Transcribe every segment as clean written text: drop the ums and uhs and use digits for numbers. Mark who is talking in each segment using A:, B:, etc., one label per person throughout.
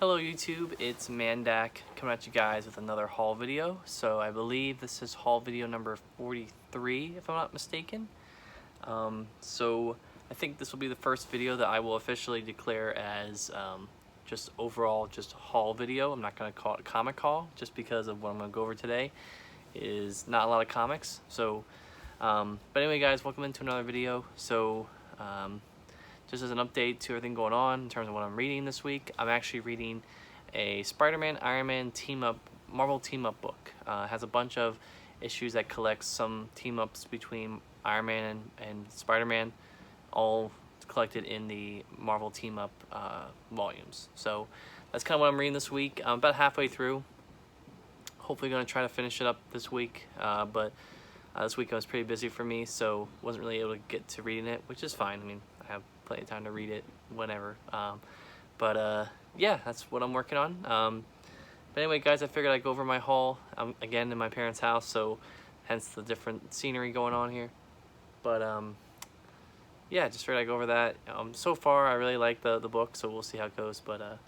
A: Hello YouTube, it's Mandak coming at you guys with another haul video. So I believe this is haul video number 43 if I'm not mistaken. So I think this will be the first video that I will officially declare as just overall just haul video. I'm not going to call it a comic haul just because of what I'm going to go over today is not a lot of comics. So but anyway guys, welcome into another video. So just as an update to everything going on in terms of what I'm reading this week, I'm actually reading a Spider-Man, Iron Man team-up, Marvel team-up book. It has a bunch of issues that collects some team-ups between Iron Man and Spider-Man, all collected in the Marvel team-up volumes. So that's kind of what I'm reading this week. I'm about halfway through. Hopefully going to try to finish it up this week, but this week I was pretty busy for me, so wasn't really able to get to reading it, which is fine. I mean, I have plenty of time to read it whenever. Yeah, that's what I'm working on. But anyway, guys, I figured I'd go over my haul again in my parents' house, so hence the different scenery going on here. But yeah, just figured I'd go over that. So far, I really like the book, so we'll see how it goes. But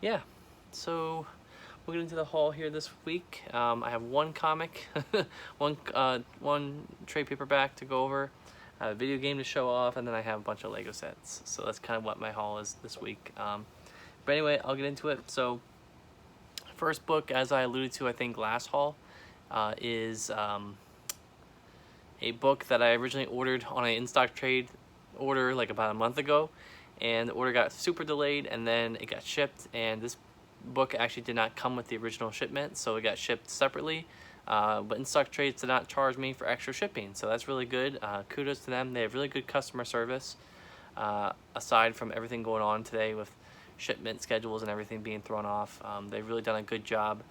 A: yeah, so we'll get into the haul here this week. I have one comic, one trade paperback to go over, a video game to show off, and then I have a bunch of Lego sets. So that's kind of what my haul is this week. But anyway, I'll get into it. So first book, as I alluded to, I think last haul, is a book that I originally ordered on an in-stock trade order like about a month ago, and the order got super delayed, and then it got shipped, and this book actually did not come with the original shipment, so it got shipped separately. But in-stock trades did not charge me for extra shipping, so that's really good. Kudos to them. They have really good customer service, aside from everything going on today with shipment schedules and everything being thrown off. They've really done a good job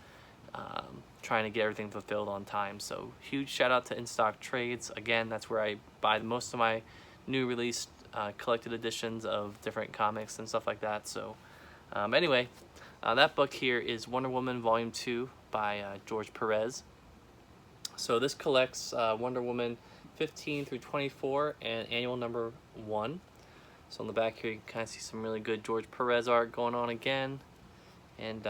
A: trying to get everything fulfilled on time. So huge shout out to In-Stock Trades. Again, that's where I buy most of my new released collected editions of different comics and stuff like that. So anyway, that book here is Wonder Woman Volume 2 by George Perez. So this collects Wonder Woman 15 through 24 and annual number 1. So on the back here you can kind of see some really good George Perez art going on again. And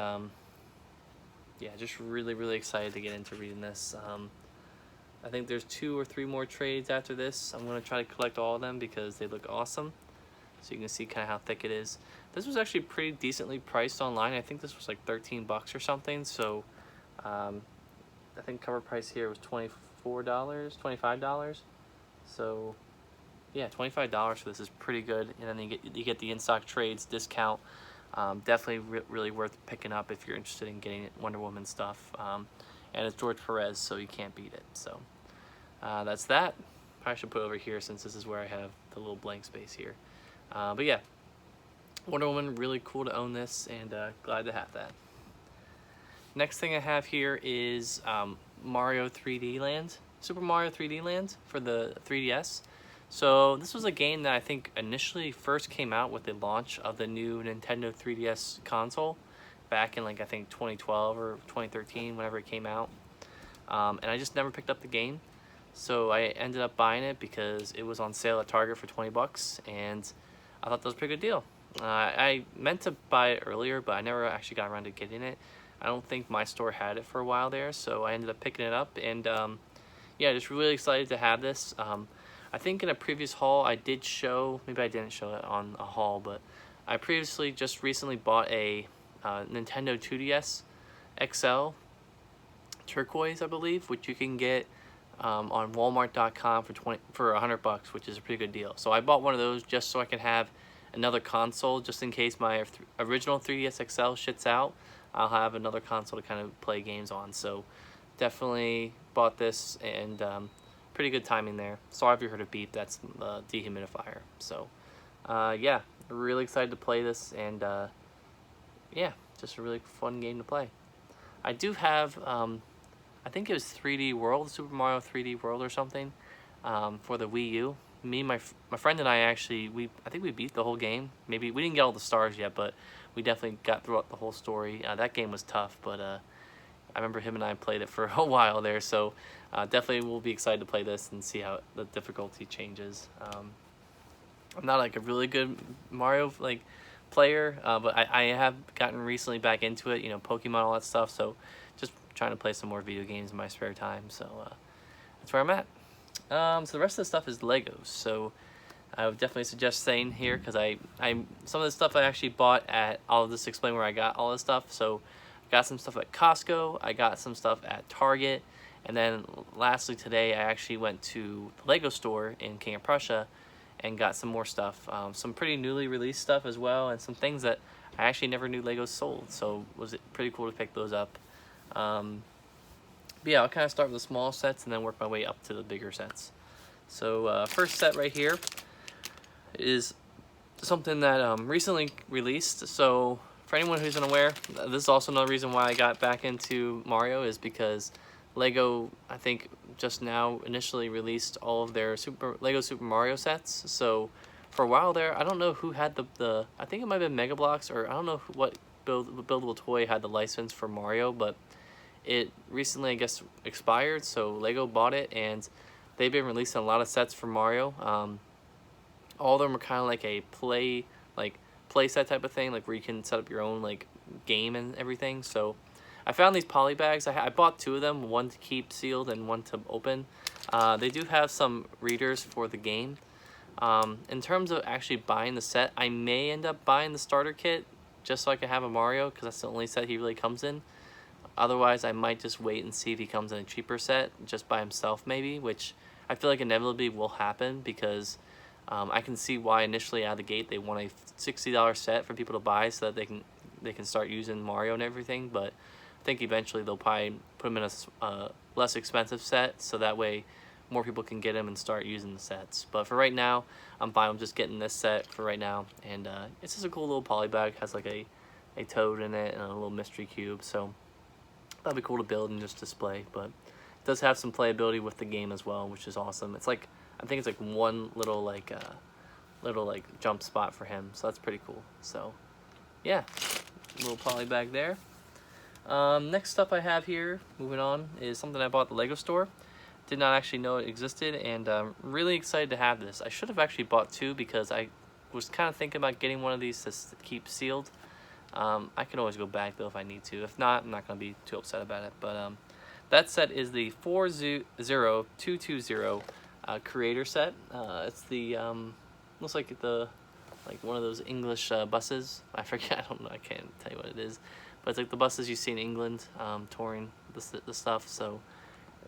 A: yeah, just really excited to get into reading this. I think there's 2 or 3 more trades after this. I'm going to try to collect all of them because they look awesome. So you can see kind of how thick it is. This was actually pretty decently priced online. I think this was like 13 bucks or something. So I think cover price here was $24, $25. So yeah, $25 for this is pretty good. And then you get the in-stock trades discount. Definitely really worth picking up if you're interested in getting Wonder Woman stuff. And it's George Perez, so you can't beat it. So that's that. Probably should put it over here since this is where I have the little blank space here. But yeah, Wonder Woman, really cool to own this, and glad to have that. Next thing I have here is Mario 3D Land, Super Mario 3D Land for the 3DS. So this was a game that I think initially first came out with the launch of the new Nintendo 3DS console back in like I think 2012 or 2013, whenever it came out. And I just never picked up the game. So I ended up buying it because it was on sale at Target for 20 bucks, and I thought that was a pretty good deal. I meant to buy it earlier, but I never actually got around to getting it. I don't think my store had it for a while there, so I ended up picking it up, and yeah, just really excited to have this. I think in a previous haul I did show, maybe I didn't show it on a haul, but I previously just recently bought a Nintendo 2DS XL turquoise, I believe, which you can get on Walmart.com for 100 bucks, which is a pretty good deal. So I bought one of those just so I can have another console, just in case my original 3DS XL shits out. I'll have another console to kind of play games on. So definitely bought this, and pretty good timing there. Sorry if you heard a beep, that's the dehumidifier. So yeah, really excited to play this, and yeah, just a really fun game to play. I do have I think it was 3D World, Super Mario 3D World or something, for the Wii U. Me and my friend and I actually, I think we beat the whole game. Maybe we didn't get all the stars yet, but we definitely got throughout the whole story. That game was tough, but I remember him and I played it for a while there, so definitely we'll be excited to play this and see how the difficulty changes. I'm not like a really good Mario player, but I have gotten recently back into it, you know, Pokemon, all that stuff, so just trying to play some more video games in my spare time, so that's where I'm at. So the rest of the stuff is Legos, so I would definitely suggest staying here, because some of the stuff I actually bought at, I'll just explain where I got all this stuff. So I got some stuff at Costco, I got some stuff at Target, and then lastly today I actually went to the Lego store in King of Prussia and got some more stuff, some pretty newly released stuff as well, and some things that I actually never knew Legos sold, so it was pretty cool to pick those up. But yeah, I'll kind of start with the small sets and then work my way up to the bigger sets. So first set right here is something that recently released. So for anyone who's unaware, this is also another reason why I got back into Mario, is because Lego, I think, just now initially released all of their Lego Super Mario sets. So for a while there, I don't know who had the I think it might have been Mega Bloks, or I don't know what buildable toy had the license for Mario, but it recently, I guess, expired, so Lego bought it, and they've been releasing a lot of sets for Mario. All of them are kind of like a play set type of thing, like where you can set up your own like game and everything. So I found these poly bags. I bought two of them, one to keep sealed and one to open. They do have some readers for the game. In terms of actually buying the set, I may end up buying the starter kit just so I can have a Mario, because that's the only set he really comes in. Otherwise, I might just wait and see if he comes in a cheaper set just by himself maybe, which I feel like inevitably will happen, because I can see why initially out of the gate they want a $60 set for people to buy so that they can start using Mario and everything. But I think eventually they'll probably put him in a less expensive set, so that way more people can get him and start using the sets. But for right now, I'm fine with just getting this set for right now. And it's just a cool little poly bag. It has like a toad in it and a little mystery cube, so that'd be cool to build and just display. But it does have some playability with the game as well, which is awesome. It's like, I think it's like one little like jump spot for him, so that's pretty cool. So yeah, little poly bag there. Next up I have here, moving on, is something I bought at the Lego store. Did not actually know it existed, and really excited to have this. I should have actually bought two, because I was kind of thinking about getting one of these to keep sealed. I can always go back though if I need to. If not, I'm not going to be too upset about it. But that set is the 40220 creator set. It's the looks like one of those English buses. I forget. I don't know. I can't tell you what it is. But it's like the buses you see in England touring the stuff. So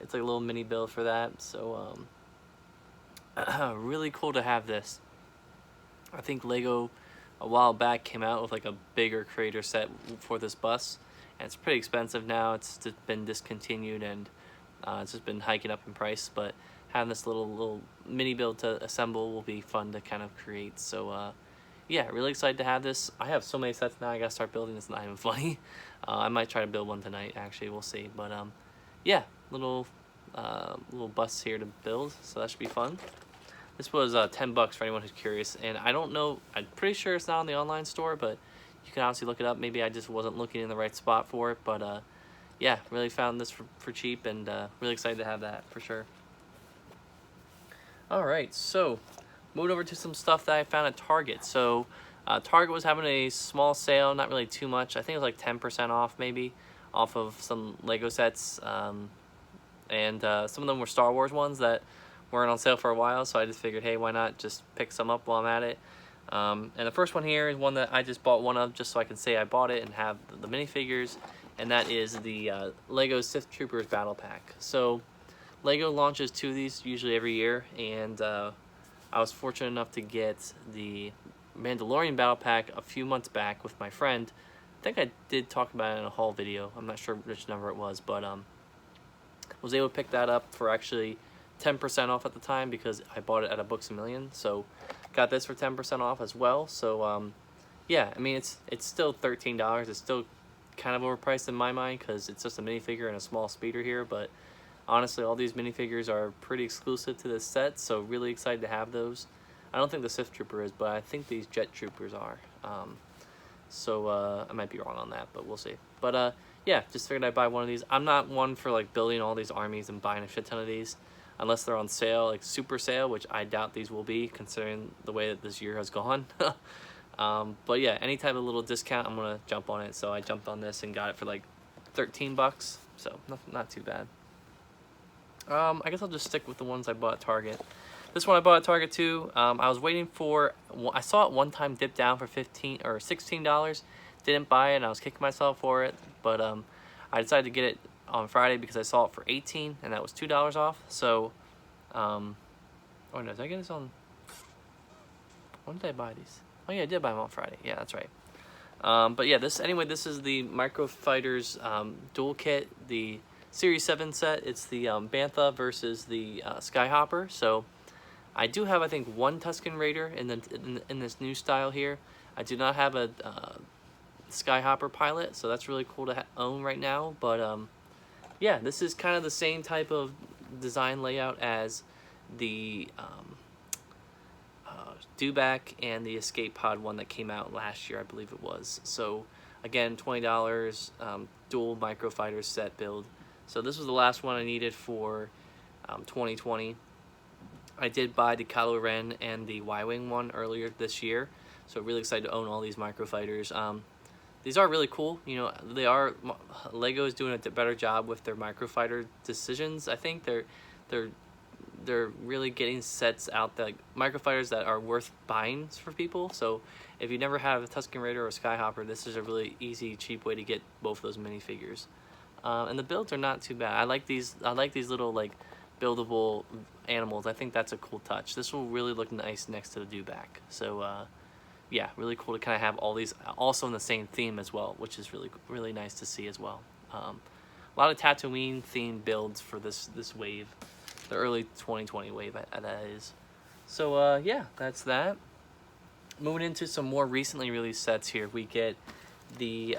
A: it's like a little mini build for that. So really cool to have this. I think Lego a while back came out with like a bigger creator set for this bus, and it's pretty expensive now. It's just been discontinued, and it's just been hiking up in price. But having this little mini build to assemble will be fun to kind of create. So yeah, really excited to have this. I have so many sets now, I gotta start building. It's not even funny. I might try to build one tonight, actually, we'll see. But yeah, little bus here to build, so that should be fun. This was $10 for anyone who's curious, and I don't know, I'm pretty sure it's not on the online store, but you can obviously look it up. Maybe I just wasn't looking in the right spot for it, but yeah, really found this for cheap, and really excited to have that for sure. Alright, so moving over to some stuff that I found at Target. So Target was having a small sale, not really too much. I think it was like 10% off maybe, off of some Lego sets, and some of them were Star Wars ones that weren't on sale for a while, so I just figured, hey, why not just pick some up while I'm at it. And the first one here is one that I just bought one of just so I can say I bought it and have the minifigures, and that is the Lego Sith Troopers Battle Pack. So Lego launches two of these usually every year, and I was fortunate enough to get the Mandalorian Battle Pack a few months back with my friend. I think I did talk about it in a haul video. I'm not sure which number it was, but was able to pick that up for actually 10% off at the time, because I bought it at a Books A Million. So got this for 10% off as well. So yeah, I mean, it's still $13. It's still kind of overpriced in my mind, because it's just a minifigure and a small speeder here. But honestly, all these minifigures are pretty exclusive to this set, so really excited to have those. I don't think the Sith Trooper is, but I think these Jet Troopers are. So I might be wrong on that, but we'll see. But yeah, just figured I'd buy one of these. I'm not one for like building all these armies and buying a shit ton of these, unless they're on sale, like super sale, which I doubt these will be, considering the way that this year has gone. But yeah, any type of little discount, I'm gonna jump on it. So I jumped on this and got it for like 13 bucks. So not too bad. I guess I'll just stick with the ones I bought at Target. This one I bought at Target too. I was waiting for, I saw it one time dip down for $15 or $16. Didn't buy it and I was kicking myself for it. But I decided to get it on Friday because I saw it for $18 and that was $2 off. So, oh no, did I get this on, when did I buy these? Oh yeah, I did buy them on Friday. Yeah, that's right. But yeah, this is the Micro Fighters dual kit, the Series 7 set. It's the Bantha versus the Skyhopper. So I do have, I think, one Tusken Raider in this new style here. I do not have a Skyhopper pilot, so that's really cool to own right now. But yeah, this is kind of the same type of design layout as the Dewback and the Escape Pod one that came out last year, I believe it was. So again, $20, dual Micro Fighters set build. So this was the last one I needed for 2020. I did buy the Kylo Ren and the Y-Wing one earlier this year, so really excited to own all these Micro Fighters. These are really cool. You know, Lego is doing a better job with their Micro Fighter decisions. I think they're really getting sets out that, like, Micro Fighters that are worth buying for people. So if you never have a Tusken Raider or a Skyhopper, this is a really easy, cheap way to get both of those minifigures. And the builds are not too bad. I like these little, like, buildable animals. I think that's a cool touch. This will really look nice next to the Dewback. So yeah, really cool to kind of have all these also in the same theme as well, which is really nice to see as well. A lot of Tatooine themed builds for this wave, the early 2020 wave that is. So yeah, that's that. Moving into some more recently released sets here, we get the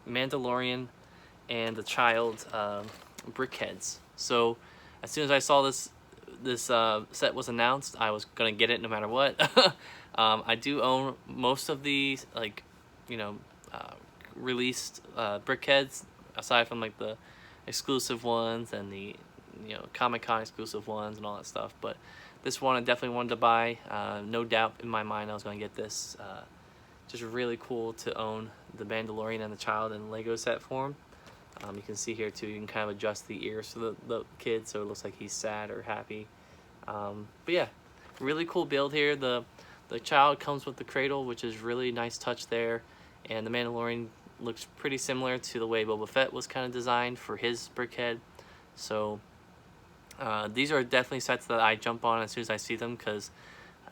A: Mandalorian and the Child brickheads. So as soon as I saw this set was announced, I was gonna get it no matter what. I do own most of the, like, you know, released brickheads, aside from like the exclusive ones and the, you know, Comic-Con exclusive ones and all that stuff. But this one I definitely wanted to buy. No doubt in my mind I was gonna get this. Just really cool to own the Mandalorian and the Child in Lego set form. You can see here too, you can kind of adjust the ears to the kid so it looks like he's sad or happy. But yeah, really cool build here. The Child comes with the cradle, which is really nice touch there. And the Mandalorian looks pretty similar to the way Boba Fett was kind of designed for his brickhead. So these are definitely sets that I jump on as soon as I see them, because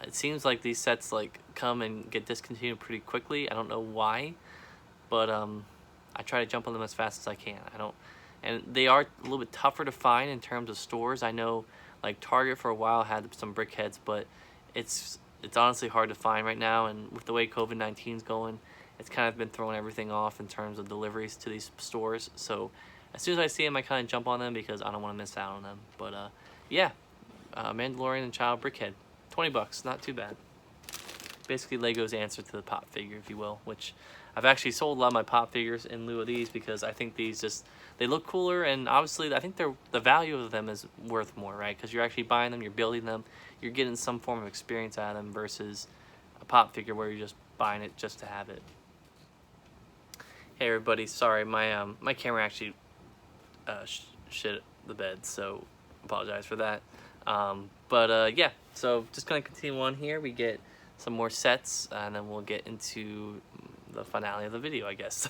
A: it seems like these sets like come and get discontinued pretty quickly. I don't know why, but I try to jump on them as fast as I can. And they are a little bit tougher to find in terms of stores. I know, like, Target for a while had some brickheads, but it's honestly hard to find right now. And with the way COVID-19 is going, it's kind of been throwing everything off in terms of deliveries to these stores. So as soon as I see them, I kind of jump on them because I don't want to miss out on them. But yeah, Mandalorian and Child brickhead, 20 bucks, not too bad. Basically Lego's answer to the pop figure, if you will, which I've actually sold a lot of my pop figures in lieu of these because I think these they look cooler, and obviously I think the value of them is worth more, right? Because you're actually buying them, you're building them, you're getting some form of experience out of them versus a pop figure where you're just buying it just to have it. Hey everybody, sorry, my camera actually shit the bed, so apologize for that. But yeah, so just gonna continue on here. We get some more sets, and then we'll get into the finale of the video, I guess.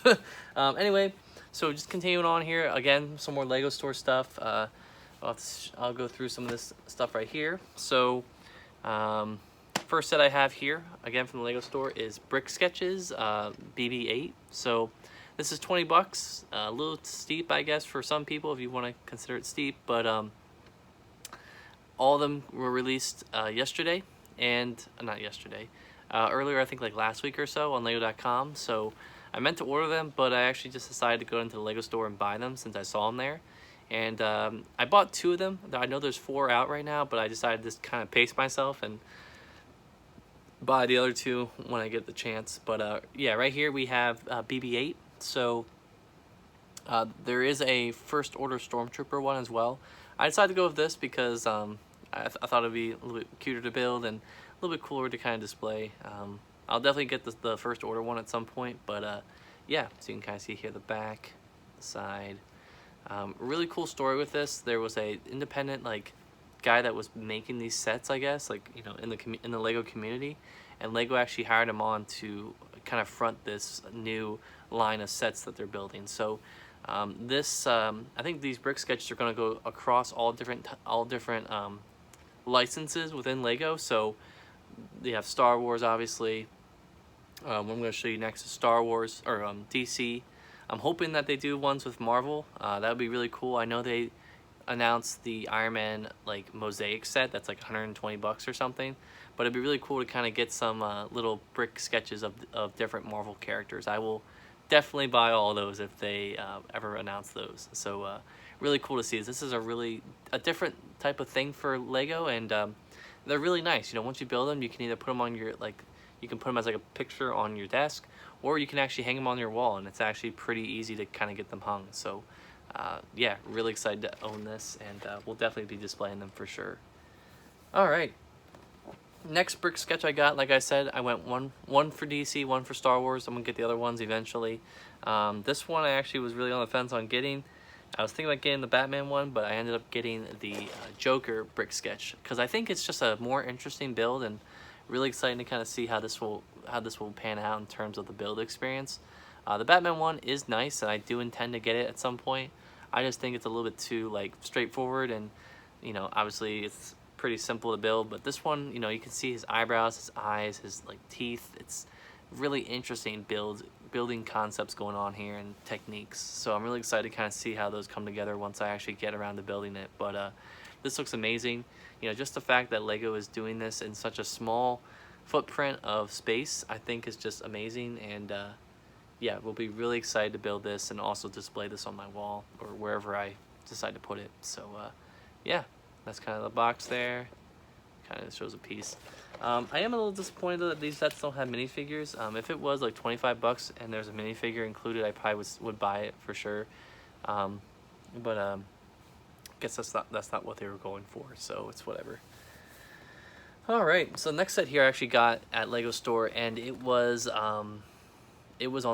A: Anyway, so just continuing on here, again, some more Lego store stuff. I'll go through some of this stuff right here. So first set I have here, again from the Lego store, is Brick Sketches BB-8. So this is 20 bucks, a little steep, I guess, for some people if you want to consider it steep, but all of them were released yesterday, and not yesterday, earlier, I think like last week or so on Lego.com. So I meant to order them, but I actually just decided to go into the Lego store and buy them since I saw them there. And I bought 2 of them. I know there's 4 out right now, but I decided to kind of pace myself and buy the other 2 when I get the chance. But yeah, right here we have BB-8. So there is a First Order Stormtrooper one as well. I decided to go with this because I thought it'd be a little bit cuter to build and a little bit cooler to kind of display. I'll definitely get the first order one at some point, but yeah, so you can kind of see here the back, the side. Really cool story with this. There was a independent like guy that was making these sets, I guess, like, you know, in the Lego community, and Lego actually hired him on to kind of front this new line of sets that they're building. So I think these brick sketches are going to go across all different licenses within Lego. So they have Star Wars, obviously. What I'm going to show you next is Star Wars, or DC. I'm hoping that they do ones with Marvel. That would be really cool. I know they announced the Iron Man like mosaic set that's like 120 bucks or something, but it'd be really cool to kind of get some little brick sketches of different Marvel characters. I will definitely buy all those if they ever announce those. So really cool to see. This is a different type of thing for Lego, and they're really nice. You know, once you build them, you can either put them on your you can put them as like a picture on your desk, or you can actually hang them on your wall, and it's actually pretty easy to kind of get them hung. So yeah, really excited to own this, and we'll definitely be displaying them for sure. All right, next brick sketch I got, like I said, I went one for DC, one for Star Wars. I'm gonna get the other ones eventually. This one I actually was really on the fence on getting. I was thinking about getting the Batman one, but I ended up getting the Joker brick sketch because I think it's just a more interesting build, and really exciting to kind of see how this will pan out in terms of the build experience. The Batman one is nice, and I do intend to get it at some point. I just think it's a little bit too like straightforward, and you know, obviously it's pretty simple to build. But this one, you know, you can see his eyebrows, his eyes, his like teeth. It's really interesting building concepts going on here and techniques. So I'm really excited to kind of see how those come together once I actually get around to building it. But this looks amazing. You know, just the fact that Lego is doing this in such a small footprint of space, I think is just amazing. And yeah, we'll be really excited to build this and also display this on my wall or wherever I decide to put it. So yeah, that's kind of the box there. Kind of shows a piece. I am a little disappointed that these sets don't have minifigures. If it was like 25 bucks and there's a minifigure included, I probably would buy it for sure. But guess that's not what they were going for, so it's whatever. All right, so the next set here I actually got at Lego store, and it was on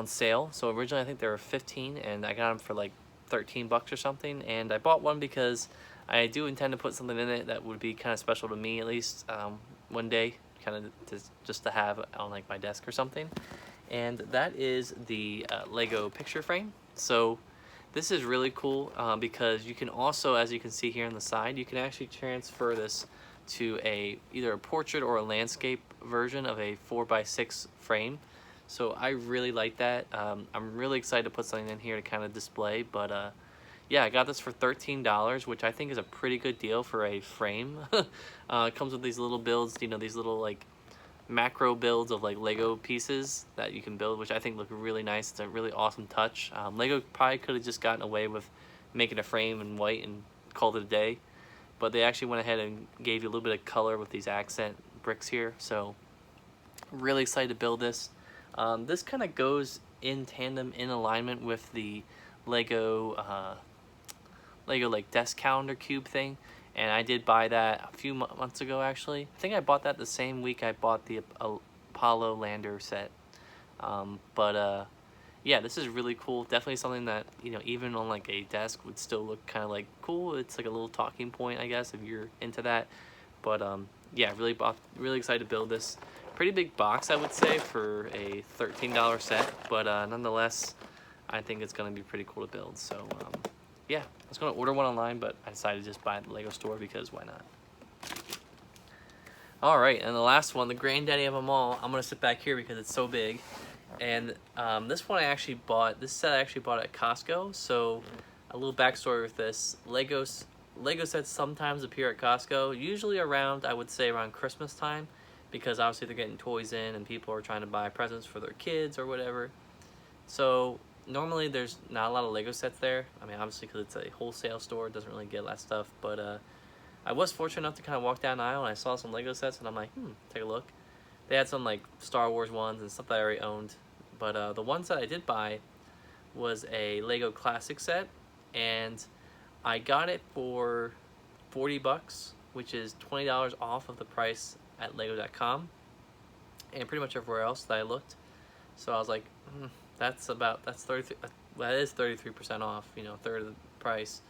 A: sale. So originally I think they were 15, and I got them for like 13 bucks or something. And I bought one because I do intend to put something in it that would be kind of special to me, at least one day, kind of just to have on like my desk or something. And that is the Lego picture frame. So this is really cool because you can also, as you can see here on the side, you can actually transfer this to either a portrait or a landscape version of a 4x6 frame. So I really like that. I'm really excited to put something in here to kind of display, but yeah, I got this for $13, which I think is a pretty good deal for a frame. It comes with these little builds, you know, these little like macro builds of like Lego pieces that you can build, which I think look really nice. It's a really awesome touch. Lego probably could have just gotten away with making a frame in white and called it a day, but they actually went ahead and gave you a little bit of color with these accent bricks here. So really excited to build this. This kind of goes in tandem, in alignment with the Lego like desk calendar cube thing, and I did buy that a few months ago actually. I think I bought that the same week I bought the Apollo lander set. But yeah, this is really cool. Definitely something that, you know, even on like a desk would still look kind of like cool. It's like a little talking point, I guess, if you're into that. But yeah, really excited to build this. Pretty big box, I would say, for a $13 set, but nonetheless, I think it's going to be pretty cool to build. So yeah, I was going to order one online, but I decided to just buy it at the Lego store because why not? All right, and the last one, the granddaddy of them all, I'm going to sit back here because it's so big. And this one this set I actually bought at Costco. So a little backstory with this: Lego sets sometimes appear at Costco, usually around, I would say, around Christmas time, because obviously they're getting toys in and people are trying to buy presents for their kids or whatever. So normally there's not a lot of Lego sets there. I mean, obviously because it's a wholesale store, it doesn't really get a lot of stuff. But I was fortunate enough to kind of walk down the aisle and I saw some Lego sets and I'm like, take a look. They had some like Star Wars ones and stuff that I already owned. But the ones that I did buy was a Lego Classic set, and I got it for 40 bucks, which is $20 off of the price at lego.com. and pretty much everywhere else that I looked. So I was like, that's 33. That is 33% off. You know, third of the price,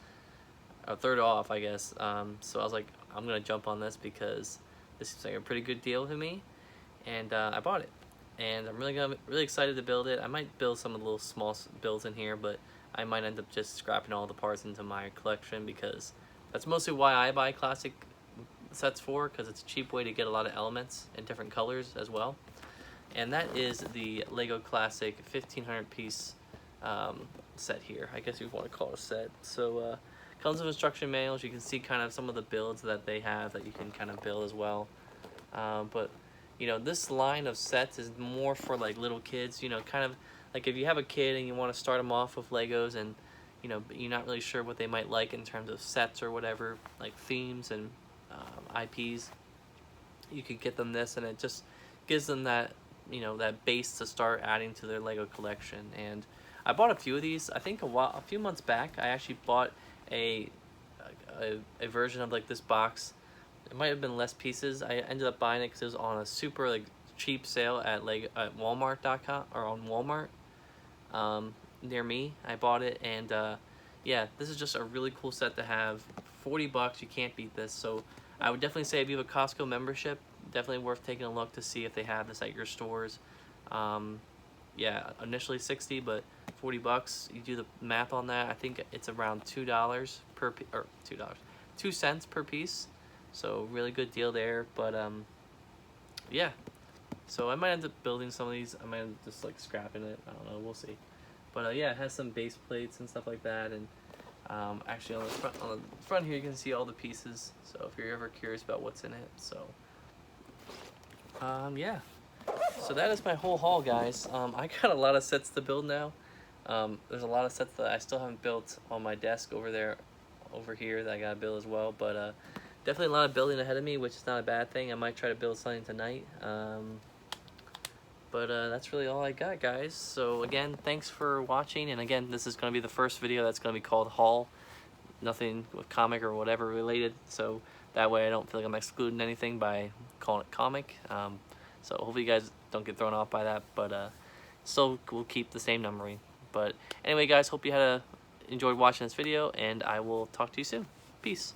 A: or third off, I guess. So I was like, I'm gonna jump on this because this seems like a pretty good deal to me, and I bought it. And I'm really excited to build it. I might build some of the little small builds in here, but I might end up just scrapping all the parts into my collection because that's mostly why I buy classic sets for, because it's a cheap way to get a lot of elements in different colors as well. And that is the Lego Classic 1500 piece set here. I guess you want to call it a set. So comes with instruction manuals. You can see kind of some of the builds that they have that you can kind of build as well. But you know, this line of sets is more for like little kids. You know, kind of like if you have a kid and you want to start them off with Legos, and you know, you're not really sure what they might like in terms of sets or whatever, like themes and IPs. You could get them this, and it just gives them that, you know, that base to start adding to their Lego collection. And I bought a few of these. I think a few months back, I actually bought a version of like this box. It might have been less pieces. I ended up buying it because it was on a super like cheap sale at Walmart.com, or on Walmart near me. I bought it, and yeah, this is just a really cool set to have. $40, you can't beat this. So I would definitely say if you have a Costco membership, definitely worth taking a look to see if they have this at your stores. Yeah, initially 60, but $40. You do the math on that. I think it's around $2 per or $2, 2 cents per piece. So really good deal there. But yeah. So I might end up building some of these. I might end up just like scrapping it. I don't know. We'll see. But yeah, it has some base plates and stuff like that, and actually on the front here you can see all the pieces, so if you're ever curious about what's in it. So yeah, so that is my whole haul, guys. I got a lot of sets to build now. There's a lot of sets that I still haven't built on my desk over here that I gotta build as well, but definitely a lot of building ahead of me, which is not a bad thing. I might try to build something tonight. But that's really all I got, guys. So again, thanks for watching. And again, this is going to be the first video that's going to be called Haul. Nothing with comic or whatever related. So that way I don't feel like I'm excluding anything by calling it comic. So hopefully you guys don't get thrown off by that. But still, we'll keep the same numbering. But anyway, guys, hope you enjoyed watching this video. And I will talk to you soon. Peace.